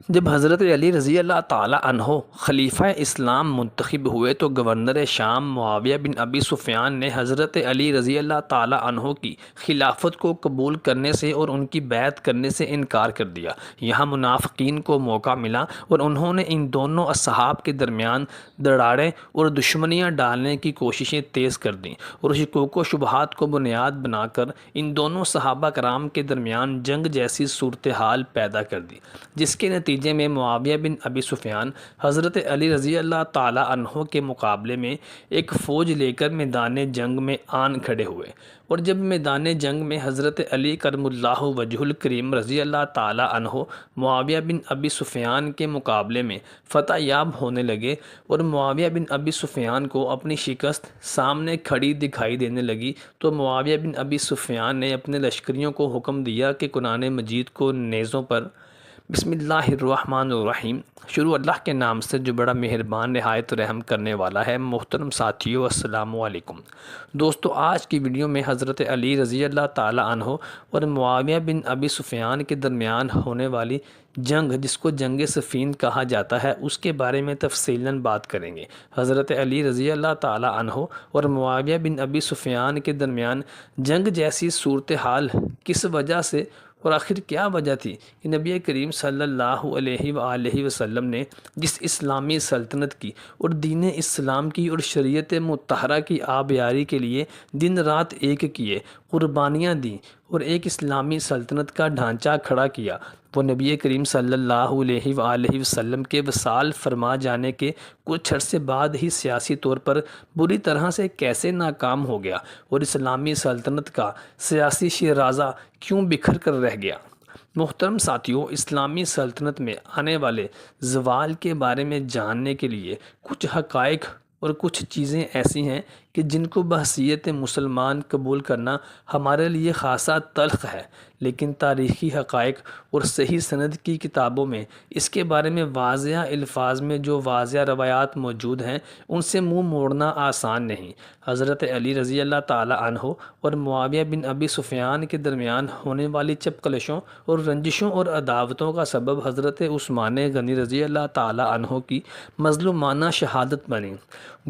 جب حضرت علی رضی اللہ تعالیٰ عنہ خلیفہ اسلام منتخب ہوئے تو گورنر شام معاویہ بن ابی سفیان نے حضرت علی رضی اللہ تعالیٰ عنہ کی خلافت کو قبول کرنے سے اور ان کی بیعت کرنے سے انکار کر دیا۔ یہاں منافقین کو موقع ملا اور انہوں نے ان دونوں اصحاب کے درمیان دراڑیں اور دشمنیاں ڈالنے کی کوششیں تیز کر دیں اور شکوک و شبہات کو بنیاد بنا کر ان دونوں صحابہ کرام کے درمیان جنگ جیسی صورتحال پیدا کر دی، جس کے نتیجے میں معاویہ بن ابی سفیان حضرت علی رضی اللہ تعالیٰ عنہ کے مقابلے میں ایک فوج لے کر میدان جنگ میں آن کھڑے ہوئے، اور جب میدان جنگ میں حضرت علی کرم اللہ وجہ الکریم رضی اللہ تعالیٰ عنہ معاویہ بن ابی سفیان کے مقابلے میں فتح یاب ہونے لگے اور معاویہ بن ابی سفیان کو اپنی شکست سامنے کھڑی دکھائی دینے لگی، تو معاویہ بن ابی سفیان نے اپنے لشکریوں کو حکم دیا کہ قرآن مجید کو نیزوں پر بسم اللہ الرحمن الرحیم، شروع اللہ کے نام سے جو بڑا مہربان نہایت رحم کرنے والا ہے۔ محترم ساتھیو، السلام علیکم دوستو، آج کی ویڈیو میں حضرت علی رضی اللہ تعالیٰ عنہ اور معاویہ بن ابی سفیان کے درمیان ہونے والی جنگ، جس کو جنگ صفین کہا جاتا ہے، اس کے بارے میں تفصیلاً بات کریں گے۔ حضرت علی رضی اللہ تعالیٰ عنہ اور معاویہ بن ابی سفیان کے درمیان جنگ جیسی صورتحال کس وجہ سے اور آخر کیا وجہ تھی کہ نبی کریم صلی اللہ علیہ وآلہ وسلم نے جس اسلامی سلطنت کی اور دین اسلام کی اور شریعت مطہرہ کی آبیاری کے لیے دن رات ایک کیے، قربانیاں دیں اور ایک اسلامی سلطنت کا ڈھانچہ کھڑا کیا، وہ نبی کریم صلی اللہ علیہ وآلہ وسلم کے وصال فرما جانے کے کچھ عرصے بعد ہی سیاسی طور پر بری طرح سے کیسے ناکام ہو گیا اور اسلامی سلطنت کا سیاسی شیرازہ کیوں بکھر کر رہ گیا۔ محترم ساتھیوں، اسلامی سلطنت میں آنے والے زوال کے بارے میں جاننے کے لیے کچھ حقائق اور کچھ چیزیں ایسی ہیں کہ جن کو بحیثیت مسلمان قبول کرنا ہمارے لیے خاصا تلخ ہے، لیکن تاریخی حقائق اور صحیح سند کی کتابوں میں اس کے بارے میں واضح الفاظ میں جو واضح روایات موجود ہیں، ان سے منہ موڑنا آسان نہیں۔ حضرت علی رضی اللہ تعالیٰ عنہ اور معاویہ بن ابی سفیان کے درمیان ہونے والی چپکلشوں اور رنجشوں اور عداوتوں کا سبب حضرت عثمان غنی رضی اللہ تعالیٰ عنہ کی مظلومانہ شہادت بنی۔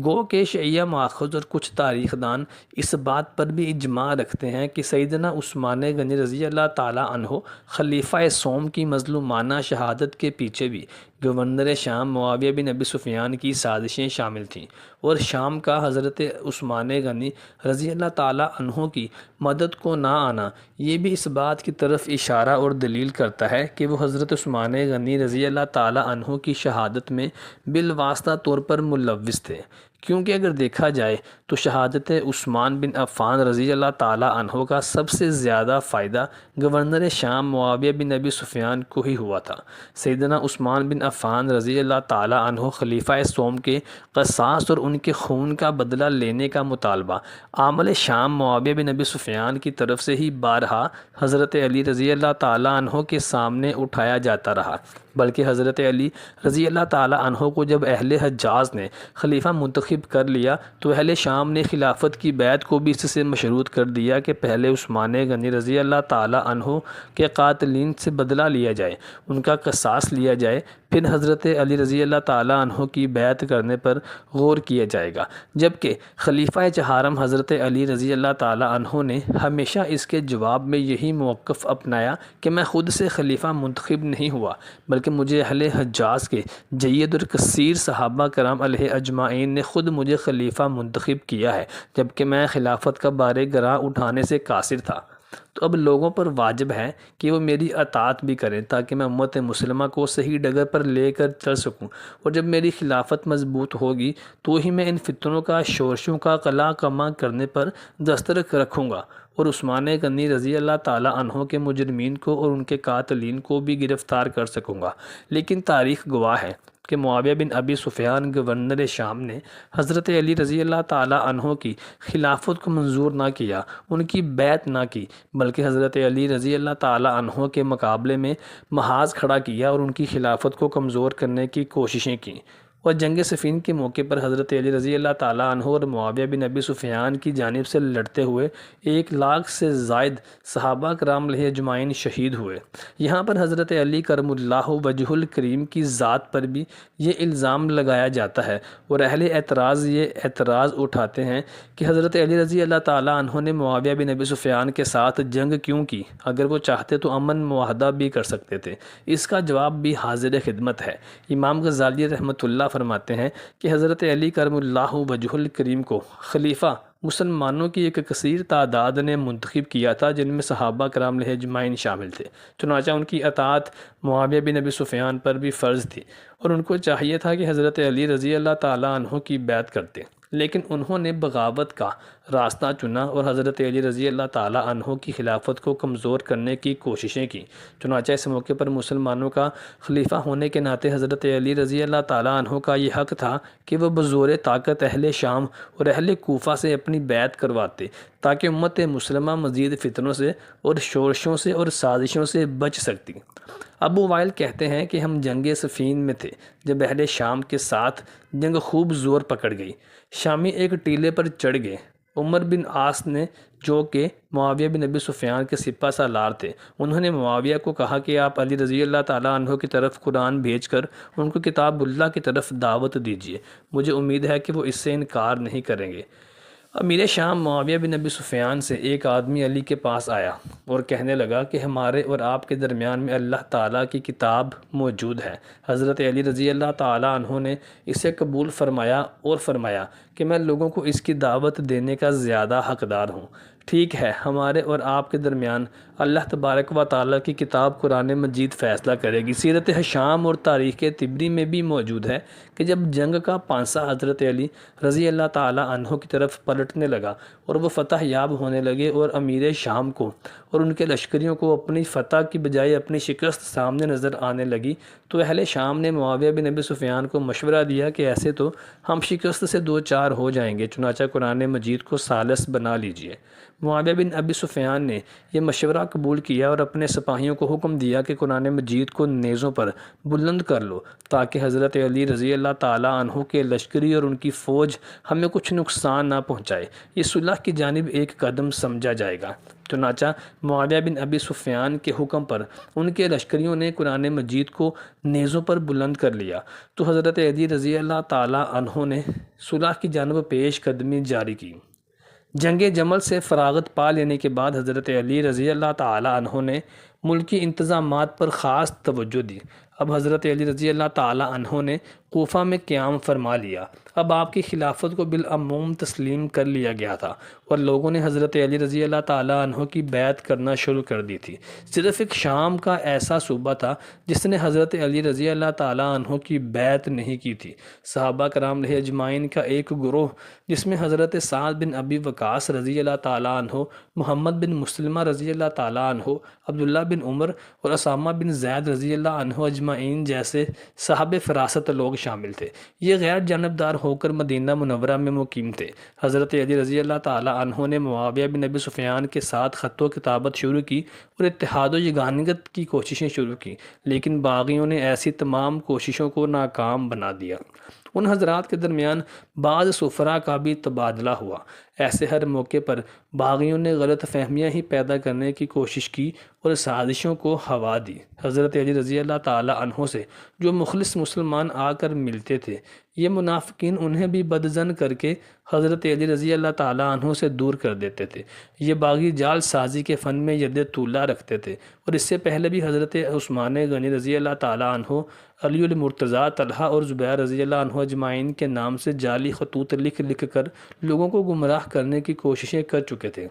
گو کہ شیعہ ماخذ اور کچھ تاریخ دان اس بات پر بھی اجماع رکھتے ہیں کہ سیدنا عثمان غنی رضی اللہ تعالیٰ عنہ خلیفہ سوم کی مظلومانہ شہادت کے پیچھے بھی گورنر شام معاویہ بن ابی سفیان کی سازشیں شامل تھیں، اور شام کا حضرت عثمان غنی رضی اللہ تعالیٰ عنہ کی مدد کو نہ آنا یہ بھی اس بات کی طرف اشارہ اور دلیل کرتا ہے کہ وہ حضرت عثمان غنی رضی اللہ تعالیٰ عنہ کی شہادت میں بالواسطہ طور پر ملوث تھے، کیونکہ اگر دیکھا جائے تو شہادت عثمان بن عفان رضی اللہ تعالیٰ عنہ کا سب سے زیادہ فائدہ گورنر شام معاویہ بن ابی سفیان کو ہی ہوا تھا۔ سیدنا عثمان بن عفان رضی اللہ تعالیٰ عنہ خلیفہ سوم کے قصاص اور ان کے خون کا بدلہ لینے کا مطالبہ عامل شام معاویہ بن ابی سفیان کی طرف سے ہی بارہا حضرت علی رضی اللہ تعالیٰ عنہ کے سامنے اٹھایا جاتا رہا، بلکہ حضرت علی رضی اللہ تعالیٰ عنہ کو جب اہل حجاز نے خلیفہ منتخب کر لیا تو اہل شام نے خلافت کی بیعت کو بھی اس سے مشروط کر دیا کہ پہلے عثمان غنی رضی اللہ تعالیٰ عنہ کے قاتلین سے بدلہ لیا جائے، ان کا قصاص لیا جائے، پھر حضرت علی رضی اللہ تعالیٰ عنہ کی بیعت کرنے پر غور کیا جائے گا۔ جبکہ خلیفہ چہارم حضرت علی رضی اللہ تعالیٰ عنہ نے ہمیشہ اس کے جواب میں یہی موقف اپنایا کہ میں خود سے خلیفہ منتخب نہیں ہوا، بلکہ مجھے اہل حجاز کے جید اور کثیر صحابہ کرام علیہ اجمعین نے خود مجھے خلیفہ منتخب کیا ہے، جبکہ میں خلافت کا بار گراں اٹھانے سے قاصر تھا۔ تو اب لوگوں پر واجب ہے کہ وہ میری اطاعت بھی کریں تاکہ میں امت مسلمہ کو صحیح ڈگر پر لے کر چل سکوں، اور جب میری خلافت مضبوط ہوگی تو ہی میں ان فتنوں کا شورشوں کا قلع کما کرنے پر دسترک رکھوں گا اور عثمان غنی رضی اللہ تعالیٰ عنہ کے مجرمین کو اور ان کے قاتلین کو بھی گرفتار کر سکوں گا۔ لیکن تاریخ گواہ ہے کہ معاویہ بن ابی سفیان گورنر شام نے حضرت علی رضی اللہ تعالیٰ عنہ کی خلافت کو منظور نہ کیا، ان کی بیعت نہ کی، بلکہ حضرت علی رضی اللہ تعالیٰ عنہ کے مقابلے میں محاذ کھڑا کیا اور ان کی خلافت کو کمزور کرنے کی کوششیں کیں، اور جنگ صفین کے موقع پر حضرت علی رضی اللہ تعالیٰ عنہ اور معاویہ بن ابی سفیان کی جانب سے لڑتے ہوئے 1,00,000 سے زائد صحابہ کرام علیہ اجمعین شہید ہوئے۔ یہاں پر حضرت علی کرم اللہ وجہ الکریم کی ذات پر بھی یہ الزام لگایا جاتا ہے، اور اہل اعتراض یہ اعتراض اٹھاتے ہیں کہ حضرت علی رضی اللہ تعالیٰ عنہ نے معاویہ بن ابی سفیان کے ساتھ جنگ کیوں کی؟ اگر وہ چاہتے تو امن معاہدہ بھی کر سکتے تھے۔ اس کا جواب بھی حاضر خدمت ہے۔ امام غزالی رحمۃ اللہ فرماتے ہیں کہ حضرت علی کرم اللہ وجہ الکریم کو خلیفہ مسلمانوں کی ایک کثیر تعداد نے منتخب کیا تھا، جن میں صحابہ کرام علیہ اجمعین شامل تھے۔ چنانچہ ان کی اطاعت معاویہ بن ابی سفیان پر بھی فرض تھی، اور ان کو چاہیے تھا کہ حضرت علی رضی اللہ تعالیٰ عنہ کی بیعت کرتے، لیکن انہوں نے بغاوت کا راستہ چنا اور حضرت علی رضی اللہ تعالیٰ عنہ کی خلافت کو کمزور کرنے کی کوششیں کی۔ چنانچہ اس موقع پر مسلمانوں کا خلیفہ ہونے کے ناطے حضرت علی رضی اللہ تعالیٰ عنہ کا یہ حق تھا کہ وہ بزور طاقت اہل شام اور اہل کوفہ سے اپنی بیعت کرواتے، تاکہ امت مسلمہ مزید فتنوں سے اور شورشوں سے اور سازشوں سے بچ سکتی۔ ابو وائل کہتے ہیں کہ ہم جنگ صفین میں تھے جب اہل شام کے ساتھ جنگ خوب زور پکڑ گئی۔ شامی ایک ٹیلے پر چڑھ گئے۔ عمر بن عاص نے، جو کہ معاویہ بن ابی سفیان کے سپہ سالار تھے، انہوں نے معاویہ کو کہا کہ آپ علی رضی اللہ تعالیٰ عنہ کی طرف قرآن بھیج کر ان کو کتاب اللہ کی طرف دعوت دیجیے، مجھے امید ہے کہ وہ اس سے انکار نہیں کریں گے۔ امیر شام معاویہ بن ابی سفیان سے ایک آدمی علی کے پاس آیا اور کہنے لگا کہ ہمارے اور آپ کے درمیان میں اللہ تعالیٰ کی کتاب موجود ہے۔ حضرت علی رضی اللہ تعالیٰ عنہ نے اسے قبول فرمایا اور فرمایا کہ میں لوگوں کو اس کی دعوت دینے کا زیادہ حقدار ہوں۔ ٹھیک ہے، ہمارے اور آپ کے درمیان اللہ تبارک و تعالیٰ کی کتاب قرآن مجید فیصلہ کرے گی۔ سیرت ہشام اور تاریخ طبری میں بھی موجود ہے کہ جب جنگ کا پانسا حضرت علی رضی اللہ تعالیٰ عنہ کی طرف پلٹنے لگا اور وہ فتح یاب ہونے لگے اور امیر شام کو اور ان کے لشکریوں کو اپنی فتح کی بجائے اپنی شکست سامنے نظر آنے لگی، تو اہل شام نے معاویہ بن ابی سفیان کو مشورہ دیا کہ ایسے تو ہم شکست سے دو چار ہو جائیں گے، چنانچہ قرآن مجید کو ثالث بنا لیجئے۔ معاویہ بن ابی سفیان نے یہ مشورہ قبول کیا اور اپنے سپاہیوں کو حکم دیا کہ قرآن مجید کو نیزوں پر بلند کر لو، تاکہ حضرت علی رضی اللہ تعالیٰ عنہ کے لشکری اور ان کی فوج ہمیں کچھ نقصان نہ پہنچائے۔ یہ صلح کی جانب ایک قدم سمجھا جائے گا۔ چنانچہ معاویہ بن ابی سفیان کے حکم پر ان کے لشکریوں نے قرآن مجید کو نیزوں پر بلند کر لیا، تو حضرت علی رضی اللہ تعالیٰ عنہ نے صلح کی جانب پیش قدمی جاری کی۔ جنگ جمل سے فراغت پا لینے کے بعد حضرت علی رضی اللہ تعالیٰ عنہ نے ملکی انتظامات پر خاص توجہ دی۔ اب حضرت علی رضی اللہ تعالیٰ عنہ نے کوفہ میں قیام فرما لیا۔ اب آپ کی خلافت کو بالعموم تسلیم کر لیا گیا تھا اور لوگوں نے حضرت علی رضی اللہ تعالیٰ عنہ کی بیعت کرنا شروع کر دی تھی۔ صرف ایک شام کا ایسا صوبہ تھا جس نے حضرت علی رضی اللہ تعالیٰ عنہ کی بیعت نہیں کی تھی۔ صحابہ کرام علیہ اجمعین کا ایک گروہ جس میں حضرت سعد بن ابی وقاص رضی اللہ تعالیٰ عنہ، محمد بن مسلمہ رضی اللہ تعالیٰ عنہ، عبداللہ بن عمر اور اسامہ بن زید رضی اللہ عنہ اجمعین جیسے صاحب فراست لوگ شامل تھے، یہ غیر جانبدار ہو کر مدینہ منورہ میں مقیم تھے۔ حضرت علی رضی اللہ تعالیٰ عنہ نے معاویہ بن ابی سفیان کے ساتھ خط و کتابت شروع کی اور اتحاد و یگانگت کی کوششیں شروع کی، لیکن باغیوں نے ایسی تمام کوششوں کو ناکام بنا دیا۔ ان حضرات کے درمیان بعض سفراء کا بھی تبادلہ ہوا۔ ایسے ہر موقع پر باغیوں نے غلط فہمیاں ہی پیدا کرنے کی کوشش کی اور سازشوں کو ہوا دی۔ حضرت علی رضی اللہ تعالیٰ عنہ سے جو مخلص مسلمان آ کر ملتے تھے، یہ منافقین انہیں بھی بدظن کر کے حضرت علی رضی اللہ تعالیٰ عنہ سے دور کر دیتے تھے۔ یہ باغی جال سازی کے فن میں ید طولہ رکھتے تھے، اور اس سے پہلے بھی حضرت عثمان غنی رضی اللہ تعالیٰ عنہ، علی المرتضیٰ، طلحہ اور زبیر رضی اللہ عنہ اجمعین کے نام سے جعلی خطوط لکھ کر لوگوں کو گمراہ کرنے کی کوششیں کر چکے تھے۔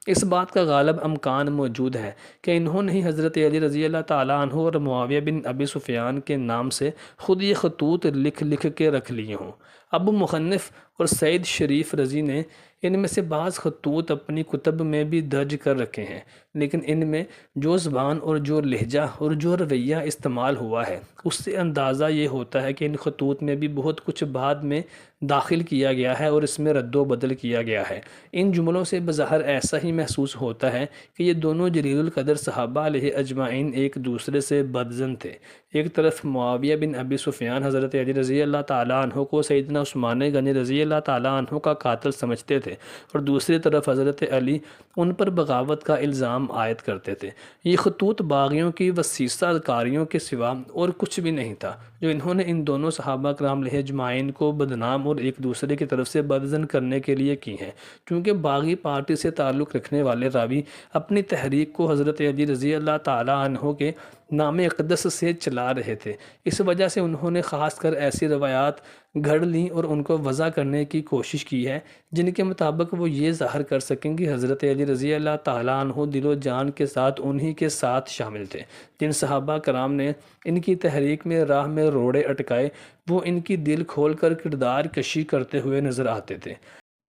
اس بات کا غالب امکان موجود ہے کہ انہوں نے ہی حضرت علی رضی اللہ تعالیٰ عنہ اور معاویہ بن ابی سفیان کے نام سے خود یہ خطوط لکھ کے رکھ لیے ہوں۔ ابو مخنف اور سعید شریف رضی نے ان میں سے بعض خطوط اپنی کتب میں بھی درج کر رکھے ہیں، لیکن ان میں جو زبان اور جو لہجہ اور جو رویہ استعمال ہوا ہے، اس سے اندازہ یہ ہوتا ہے کہ ان خطوط میں بھی بہت کچھ بعد میں داخل کیا گیا ہے اور اس میں رد و بدل کیا گیا ہے۔ ان جملوں سے بظاہر ایسا ہی محسوس ہوتا ہے کہ یہ دونوں جلیل القدر صحابہ علیہ اجمعین ایک دوسرے سے بدظن تھے۔ ایک طرف معاویہ بن ابی سفیان حضرت علی رضی اللہ تعالیٰ عنہ کو سیدنا عثمان غنی رضی اللہ تعالیٰ عنہ کا قاتل سمجھتے تھے، اور دوسری طرف حضرت علی ان پر بغاوت کا الزام عائد کرتے تھے۔ یہ خطوط باغیوں کی وسیسہ کاریوں کے سوا اور کچھ بھی نہیں تھا جو انہوں نے ان دونوں صحابہ کرام علیہ اجمعین کو بدنام اور ایک دوسرے کی طرف سے بدظن کرنے کے لیے کی ہیں، چونکہ باغی پارٹی سے تعلق رکھنے والے راوی اپنی تحریک کو حضرت علی رضی اللہ تعالیٰ عنہ کے نام اقدس سے چلا رہے تھے۔ اس وجہ سے انہوں نے خاص کر ایسی روایات گھڑ لیں اور ان کو وضع کرنے کی کوشش کی ہے جن کے مطابق وہ یہ ظاہر کر سکیں کہ حضرت علی رضی اللہ تعالیٰ عنہ دل و جان کے ساتھ انہی کے ساتھ شامل تھے۔ جن صحابہ کرام نے ان کی تحریک میں راہ میں روڑے اٹکائے، وہ ان کی دل کھول کر کردار کشی کرتے ہوئے نظر آتے تھے۔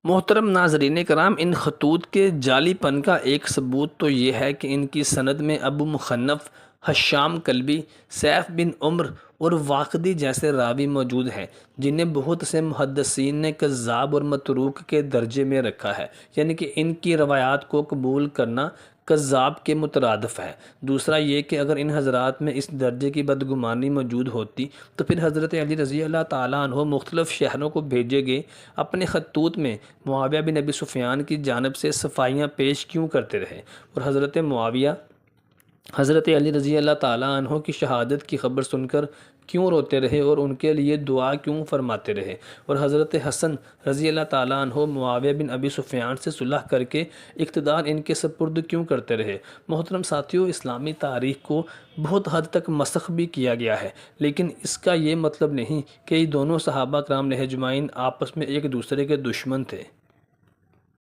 محترم ناظرین کرام، ان خطوط کے جعلی پن کا ایک ثبوت تو یہ ہے کہ ان کی سند میں ابو مخنف، حشام کلبی، سیف بن عمر اور واقدی جیسے راوی موجود ہیں، جنہیں بہت سے محدثین نے کذاب اور متروک کے درجے میں رکھا ہے، یعنی کہ ان کی روایات کو قبول کرنا کذاب کے مترادف ہے۔ دوسرا یہ کہ اگر ان حضرات میں اس درجے کی بدگمانی موجود ہوتی تو پھر حضرت علی رضی اللہ تعالیٰ عنہ مختلف شہروں کو بھیجے گئے اپنے خطوط میں معاویہ بن ابی سفیان کی جانب سے صفائیاں پیش کیوں کرتے رہے، اور حضرت معاویہ حضرت علی رضی اللہ تعالیٰ عنہ کی شہادت کی خبر سن کر کیوں روتے رہے اور ان کے لیے دعا کیوں فرماتے رہے، اور حضرت حسن رضی اللہ تعالیٰ عنہ معاویہ بن ابی سفیان سے صلح کر کے اقتدار ان کے سپرد کیوں کرتے رہے۔ محترم ساتھیوں، اسلامی تاریخ کو بہت حد تک مسخ بھی کیا گیا ہے، لیکن اس کا یہ مطلب نہیں کہ یہ دونوں صحابہ کرام علیہ اجمعین آپس میں ایک دوسرے کے دشمن تھے۔